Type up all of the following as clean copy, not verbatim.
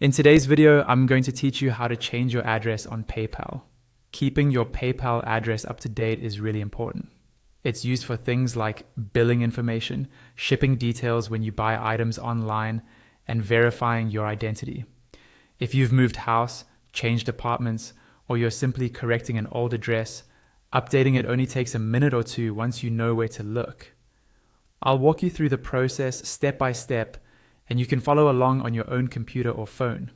In today's video, I'm going to teach you how to change your address on PayPal. Keeping your PayPal address up to date is really important. It's used for things like billing information, shipping details when you buy items online, and verifying your identity. If you've moved house, changed apartments, or you're simply correcting an old address, updating it only takes a minute or two once you know where to look. I'll walk you through the process step by step, and you can follow along on your own computer or phone.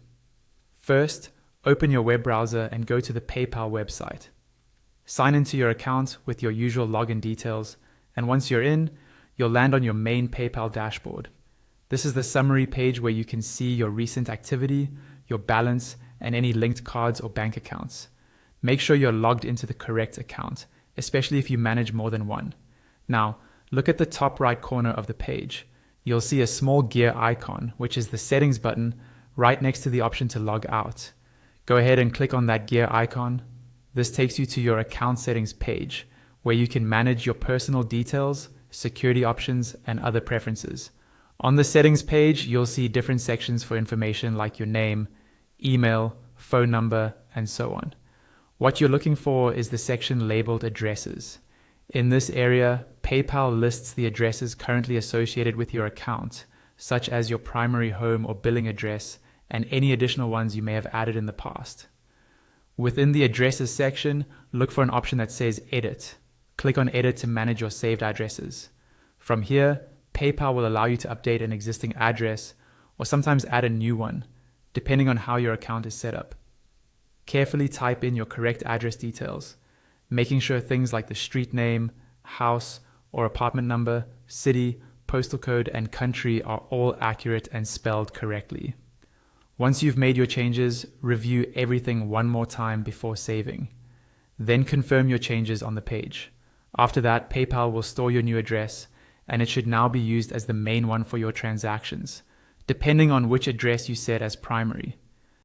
First, open your web browser and go to the PayPal website. Sign into your account with your usual login details, and once you're in, you'll land on your main PayPal dashboard. This is the summary page where you can see your recent activity, your balance, and any linked cards or bank accounts. Make sure you're logged into the correct account, especially if you manage more than one. Now, look at the top right corner of the page. You'll see a small gear icon, which is the settings button right next to the option to log out. Go ahead and click on that gear icon. This takes you to your account settings page, where you can manage your personal details, security options, and other preferences. On the settings page, you'll see different sections for information like your name, email, phone number, and so on. What you're looking for is the section labeled addresses. In this area, PayPal lists the addresses currently associated with your account, such as your primary home or billing address, and any additional ones you may have added in the past. Within the addresses section, look for an option that says Edit. Click on Edit to manage your saved addresses. From here, PayPal will allow you to update an existing address or sometimes add a new one, depending on how your account is set up. Carefully type in your correct address details, making sure things like the street name, house or apartment number, city, postal code, and country are all accurate and spelled correctly. Once you've made your changes, review everything one more time before saving. Then confirm your changes on the page. After that, PayPal will store your new address, and it should now be used as the main one for your transactions, depending on which address you set as primary.